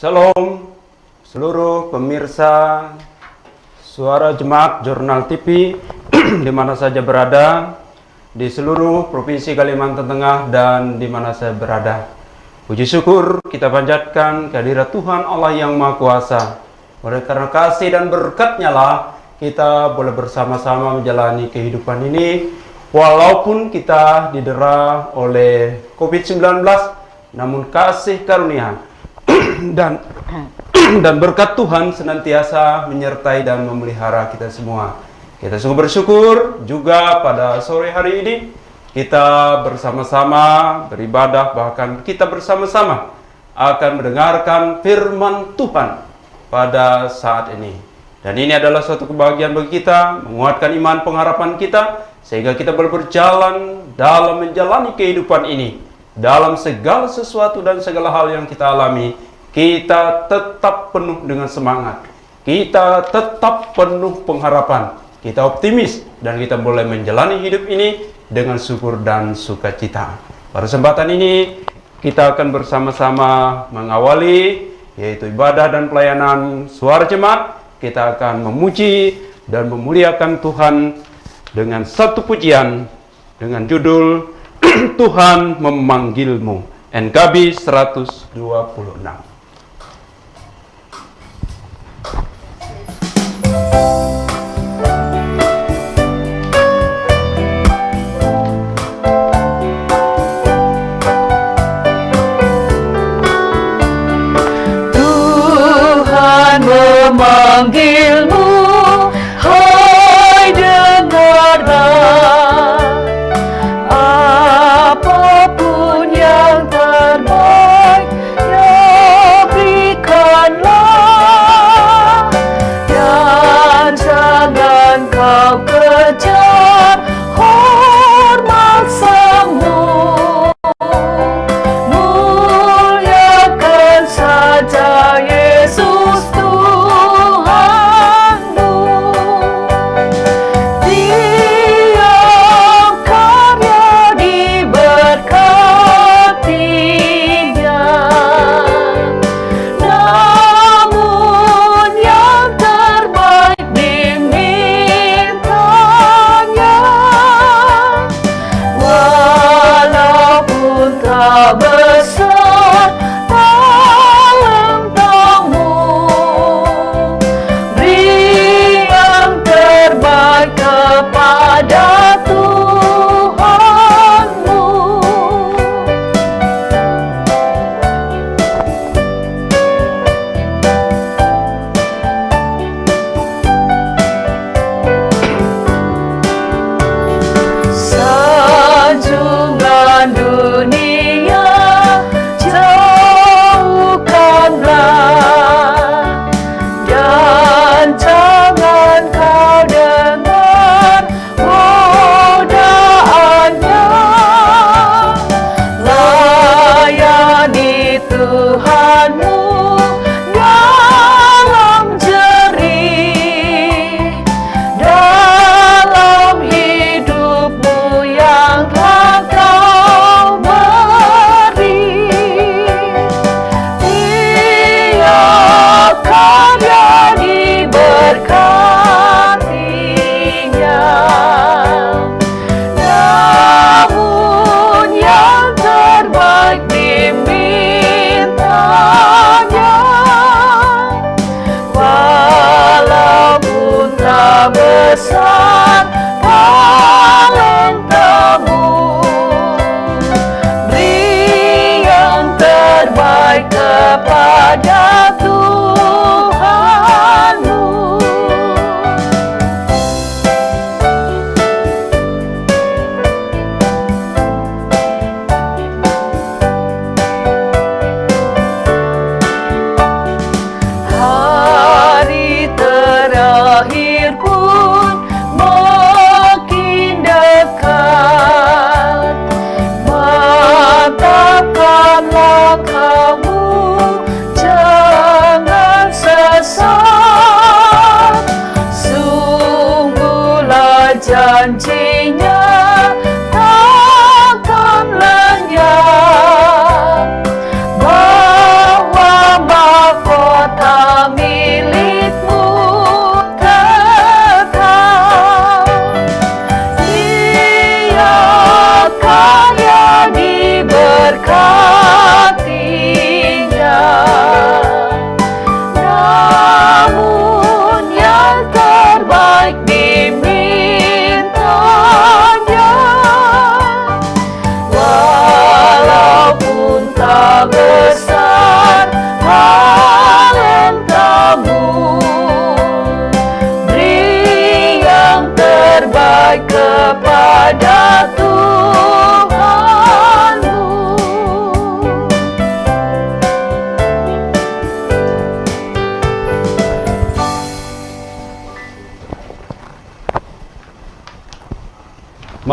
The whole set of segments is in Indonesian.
Shalom seluruh pemirsa Suara Jemaat Jurnal TV di mana saja berada di seluruh Provinsi Kalimantan Tengah dan di mana saya berada. Puji syukur kita panjatkan kehadirat Tuhan Allah yang Maha Kuasa. Oleh karena kasih dan berkat-Nya lah kita boleh bersama-sama menjalani kehidupan ini walaupun kita didera oleh COVID-19, namun kasih karunia dan berkat Tuhan senantiasa menyertai dan memelihara kita semua. Kita sungguh bersyukur juga pada sore hari ini kita bersama-sama beribadah, bahkan kita bersama-sama akan mendengarkan firman Tuhan pada saat ini. Dan ini adalah suatu kebahagiaan bagi kita, menguatkan iman pengharapan kita, sehingga kita boleh berjalan dalam menjalani kehidupan ini. Dalam segala sesuatu dan segala hal yang kita alami, kita tetap penuh dengan semangat, kita tetap penuh pengharapan, kita optimis, dan kita boleh menjalani hidup ini dengan syukur dan sukacita. Pada kesempatan ini kita akan bersama-sama mengawali yaitu ibadah dan pelayanan Suara Jemaat. Kita akan memuji dan memuliakan Tuhan dengan satu pujian dengan judul Tuhan Memanggilmu, NKB 126. Memanggilmu, hai dengarlah, apapun yang terbaik ya berikanlah, dan jangan kau kejar hormat semu, muliakan saja Yesus Tuhan.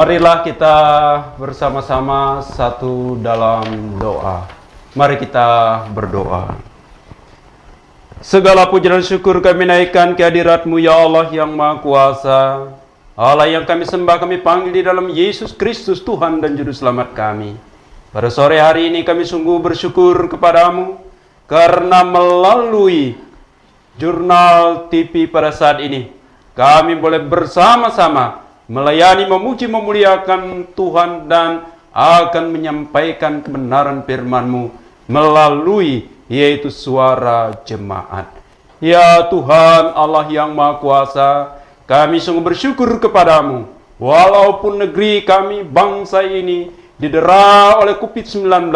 Marilah kita bersama-sama satu dalam doa. Mari kita berdoa. Segala puji dan syukur kami naikkan kehadirat-Mu ya Allah yang Maha Kuasa. Allah yang kami sembah, kami panggil di dalam Yesus Kristus Tuhan dan Juru Selamat kami. Pada sore hari ini kami sungguh bersyukur kepadamu karena melalui jurnal TV pada saat ini kami boleh bersama-sama melayani, memuji, memuliakan Tuhan dan akan menyampaikan kebenaran firman-Mu melalui yaitu suara jemaat. Ya Tuhan Allah yang Maha Kuasa, kami sungguh bersyukur kepadamu. Walaupun negeri kami, bangsa ini didera oleh COVID-19,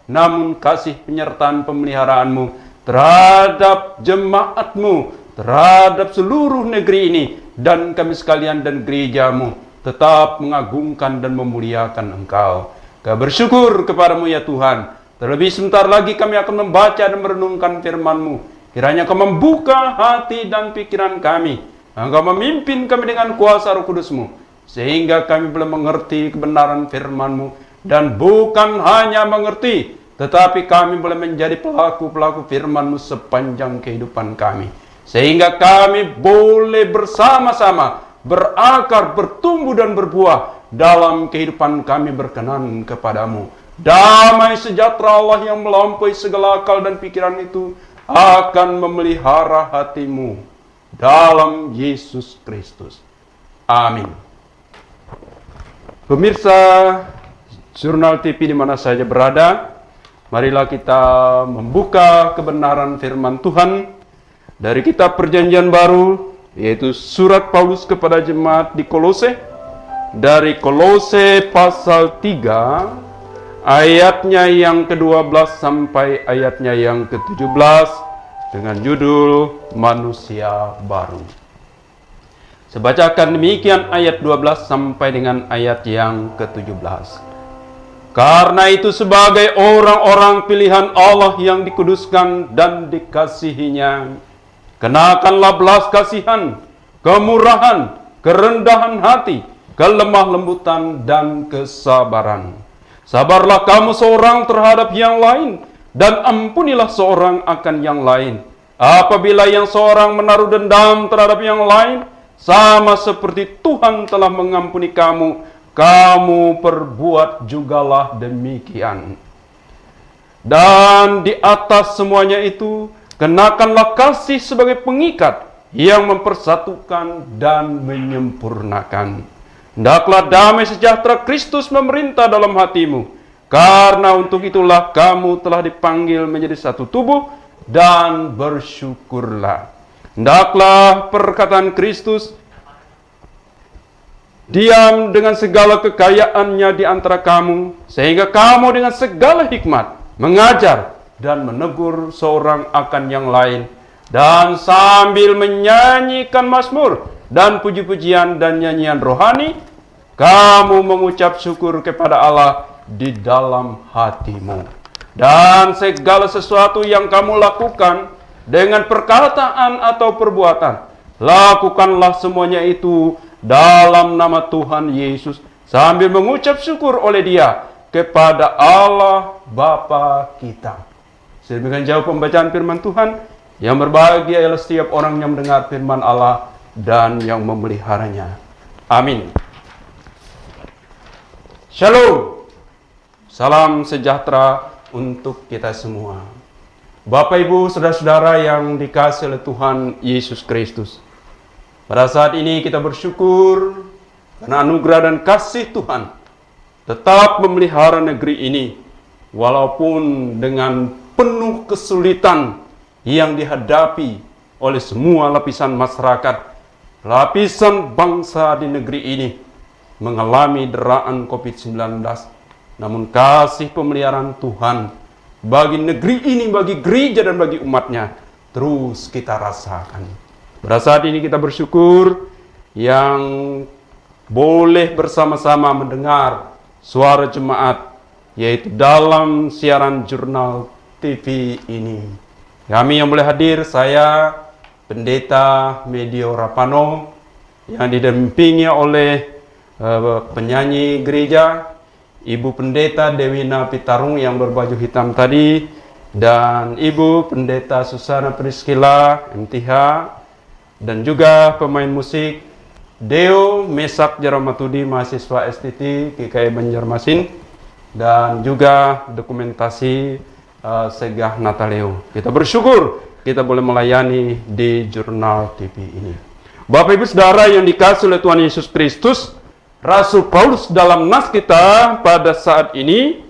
namun kasih penyertaan pemeliharaan-Mu terhadap jemaat-Mu, terhadap seluruh negeri ini, dan kami sekalian dan gereja-Mu tetap mengagungkan dan memuliakan Engkau. Kami bersyukur kepadamu ya Tuhan. Terlebih sebentar lagi kami akan membaca dan merenungkan firman-Mu. Kiranya Kau membuka hati dan pikiran kami. Engkau memimpin kami dengan kuasa Roh Kudus-Mu, sehingga kami boleh mengerti kebenaran firman-Mu. Dan bukan hanya mengerti, tetapi kami boleh menjadi pelaku-pelaku firman-Mu sepanjang kehidupan kami. Sehingga kami boleh bersama-sama berakar, bertumbuh dan berbuah dalam kehidupan kami berkenan kepadamu. Damai sejahtera Allah yang melampaui segala akal dan pikiran itu akan memelihara hatimu dalam Yesus Kristus. Amin. Pemirsa Jurnal TV di mana saja berada, marilah kita membuka kebenaran firman Tuhan dari kitab Perjanjian Baru, yaitu surat Paulus kepada jemaat di Kolose, dari Kolose pasal 3, ayatnya yang ke-12 sampai ayatnya yang ke-17, dengan judul Manusia Baru. Saya bacakan demikian ayat 12 sampai dengan ayat yang ke-17. Karena itu sebagai orang-orang pilihan Allah yang dikuduskan dan dikasihinya, kenakanlah belas kasihan, kemurahan, kerendahan hati, kelemah lembutan, dan kesabaran. Sabarlah kamu seorang terhadap yang lain, dan ampunilah seorang akan yang lain. Apabila yang seorang menaruh dendam terhadap yang lain, sama seperti Tuhan telah mengampuni kamu, kamu perbuat jugalah demikian. Dan di atas semuanya itu, kenakanlah kasih sebagai pengikat yang mempersatukan dan menyempurnakan. Hendaklah damai sejahtera Kristus memerintah dalam hatimu, karena untuk itulah kamu telah dipanggil menjadi satu tubuh, dan bersyukurlah. Hendaklah perkataan Kristus diam dengan segala kekayaannya di antara kamu, sehingga kamu dengan segala hikmat mengajar dan menegur seorang akan yang lain, dan sambil menyanyikan mazmur dan puji-pujian dan nyanyian rohani, kamu mengucap syukur kepada Allah di dalam hatimu. Dan segala sesuatu yang kamu lakukan dengan perkataan atau perbuatan, lakukanlah semuanya itu dalam nama Tuhan Yesus, sambil mengucap syukur oleh Dia kepada Allah Bapa kita. Sedemikian jauh pembacaan firman Tuhan. Yang berbahagia ialah setiap orang yang mendengar firman Allah dan yang memeliharanya. Amin. Shalom. Salam sejahtera untuk kita semua. Bapak, Ibu, saudara-saudara yang dikasihi oleh Tuhan Yesus Kristus. Pada saat ini kita bersyukur karena anugerah dan kasih Tuhan tetap memelihara negeri ini, walaupun dengan penuh kesulitan yang dihadapi oleh semua lapisan masyarakat, lapisan bangsa di negeri ini mengalami deraan COVID-19. Namun kasih pemeliharaan Tuhan bagi negeri ini, bagi gereja dan bagi umatnya terus kita rasakan. Pada saat ini kita bersyukur yang boleh bersama-sama mendengar suara jemaat, yaitu dalam siaran jurnal TV ini. Kami yang boleh hadir, saya Pendeta Medio Rapano, yang didampingi oleh penyanyi gereja, Ibu Pendeta Dewina Pitarung yang berbaju hitam tadi, dan Ibu Pendeta Susana Priscilla MTH, dan juga pemain musik Deo Mesak Jaramatudi, mahasiswa STT GKI Banjarmasin, dan juga dokumentasi Segah Nataleo. Kita bersyukur kita boleh melayani di Jurnal TV ini. Bapak Ibu Saudara yang dikasihi oleh Tuhan Yesus Kristus, Rasul Paulus dalam nas kita pada saat ini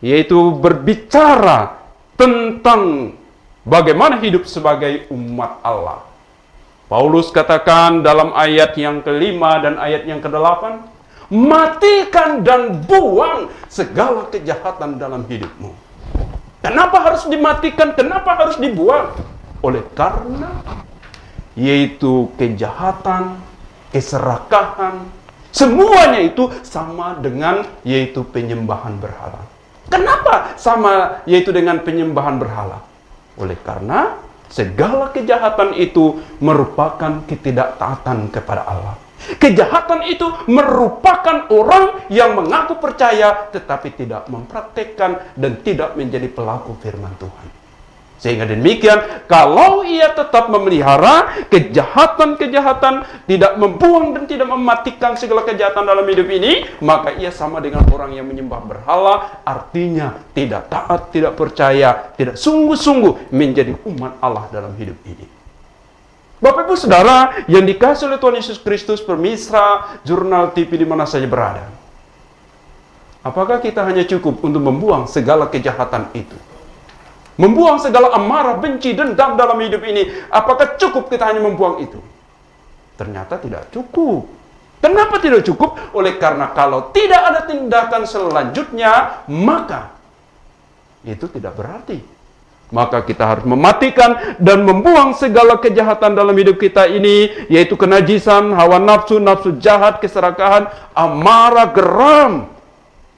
yaitu berbicara tentang bagaimana hidup sebagai umat Allah. Paulus katakan dalam ayat yang kelima dan ayat yang ke-8, matikan dan buang segala kejahatan dalam hidupmu. Kenapa harus dimatikan? Kenapa harus dibuang? Oleh karena yaitu kejahatan, keserakahan, semuanya itu sama dengan yaitu penyembahan berhala. Kenapa sama yaitu dengan penyembahan berhala? Oleh karena segala kejahatan itu merupakan ketidaktaatan kepada Allah. Kejahatan itu merupakan orang yang mengaku percaya tetapi tidak mempraktekkan dan tidak menjadi pelaku firman Tuhan. Sehingga demikian, kalau ia tetap memelihara kejahatan-kejahatan, tidak membuang dan tidak mematikan segala kejahatan dalam hidup ini, maka ia sama dengan orang yang menyembah berhala, artinya tidak taat, tidak percaya, tidak sungguh-sungguh menjadi umat Allah dalam hidup ini. Bapak Ibu Saudara yang dikasihi oleh Tuhan Yesus Kristus, pemirsa Jurnal TV di mana saja berada. Apakah kita hanya cukup untuk membuang segala kejahatan itu? Membuang segala amarah, benci, dendam dalam hidup ini. Apakah cukup kita hanya membuang itu? Ternyata tidak cukup. Kenapa tidak cukup? Oleh karena kalau tidak ada tindakan selanjutnya, maka itu tidak berarti. Maka kita harus mematikan dan membuang segala kejahatan dalam hidup kita ini, yaitu kenajisan, hawa nafsu, nafsu jahat, keserakahan, amarah, geram,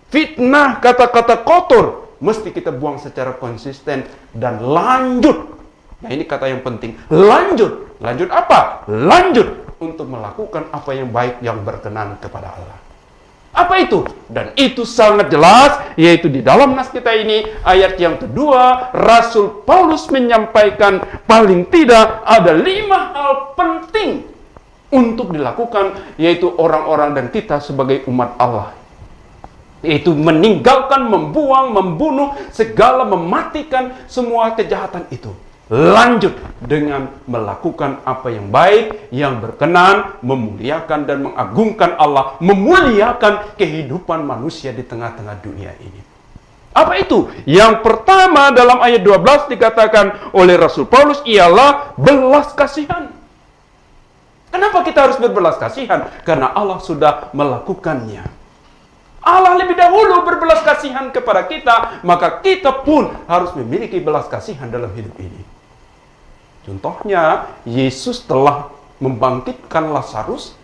fitnah, kata-kata kotor. Mesti kita buang secara konsisten dan lanjut. Nah, ini kata yang penting. Lanjut. Lanjut apa? Lanjut untuk melakukan apa yang baik yang berkenan kepada Allah. Apa itu? Dan itu sangat jelas, yaitu di dalam nas kita ini, ayat yang kedua, Rasul Paulus menyampaikan paling tidak ada 5 hal penting untuk dilakukan, yaitu orang-orang dan kita sebagai umat Allah. Yaitu meninggalkan, membuang, membunuh, segala mematikan semua kejahatan itu. Lanjut dengan melakukan apa yang baik, yang berkenan, memuliakan dan mengagungkan Allah, memuliakan kehidupan manusia di tengah-tengah dunia ini. Apa itu? Yang pertama dalam ayat 12 dikatakan oleh Rasul Paulus ialah belas kasihan. Kenapa kita harus berbelas kasihan? Karena Allah sudah melakukannya. Allah lebih dahulu berbelas kasihan kepada kita, maka kita pun harus memiliki belas kasihan dalam hidup ini. Contohnya, Yesus telah membangkitkan Lazarus,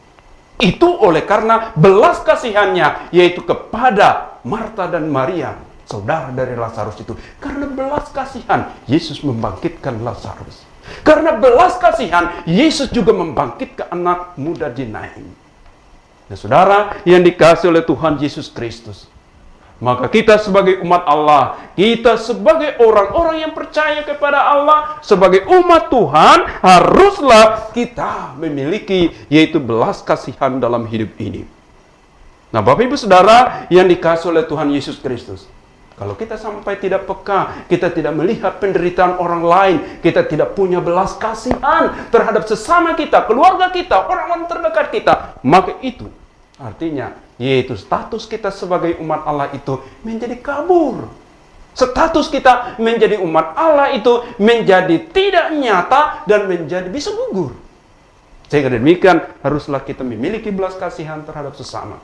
itu oleh karena belas kasihannya, yaitu kepada Marta dan Maria, saudara dari Lazarus itu. Karena belas kasihan, Yesus membangkitkan Lazarus. Karena belas kasihan, Yesus juga membangkitkan anak muda di Nain. Nah, saudara yang dikasihi oleh Tuhan Yesus Kristus, maka kita sebagai umat Allah, kita sebagai orang-orang yang percaya kepada Allah, sebagai umat Tuhan, haruslah kita memiliki yaitu belas kasihan dalam hidup ini. Nah, Bapak Ibu Saudara yang dikasihi oleh Tuhan Yesus Kristus, kalau kita sampai tidak peka, kita tidak melihat penderitaan orang lain, kita tidak punya belas kasihan terhadap sesama kita, keluarga kita, orang-orang terdekat kita, maka itu artinya yaitu status kita sebagai umat Allah itu menjadi kabur. Status kita menjadi umat Allah itu menjadi tidak nyata dan menjadi bisa gugur. Sehingga demikian haruslah kita memiliki belas kasihan terhadap sesama.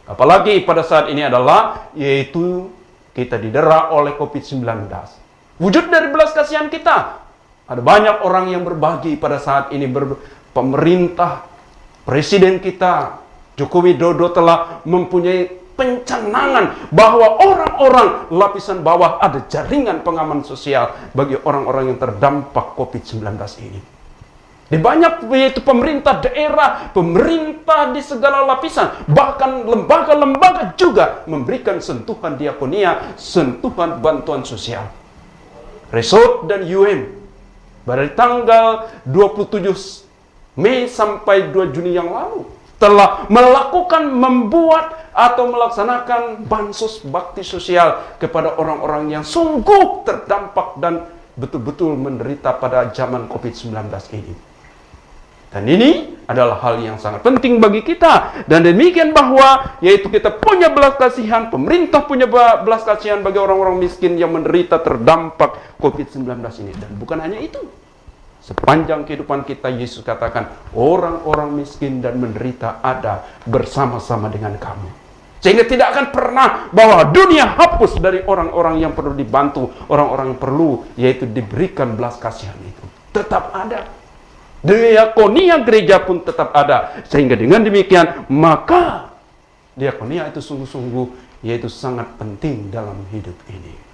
Apalagi pada saat ini adalah yaitu kita didera oleh COVID-19. Wujud dari belas kasihan kita. Ada banyak orang yang berbagi pada saat ini. Pemerintah, presiden kita, Joko Widodo telah mempunyai pencanangan bahwa orang-orang lapisan bawah ada jaringan pengaman sosial bagi orang-orang yang terdampak COVID-19 ini. Di banyak yaitu pemerintah daerah, pemerintah di segala lapisan, bahkan lembaga-lembaga juga memberikan sentuhan diakonia, sentuhan bantuan sosial. Resort dan UM pada tanggal 27 Mei sampai 2 Juni yang lalu telah membuat atau melaksanakan bansos bakti sosial kepada orang-orang yang sungguh terdampak dan betul-betul menderita pada zaman COVID-19 ini. Dan ini adalah hal yang sangat penting bagi kita. Dan demikian bahwa yaitu kita punya belas kasihan, pemerintah punya belas kasihan bagi orang-orang miskin yang menderita terdampak COVID-19 ini. Dan bukan hanya itu. Sepanjang kehidupan kita, Yesus katakan, orang-orang miskin dan menderita ada bersama-sama dengan kamu. Sehingga tidak akan pernah bahwa dunia hapus dari orang-orang yang perlu dibantu, orang-orang yang perlu yaitu diberikan belas kasihan itu. Tetap ada. Diakonia gereja pun tetap ada. Sehingga dengan demikian, maka diakonia itu sungguh-sungguh yaitu sangat penting dalam hidup ini.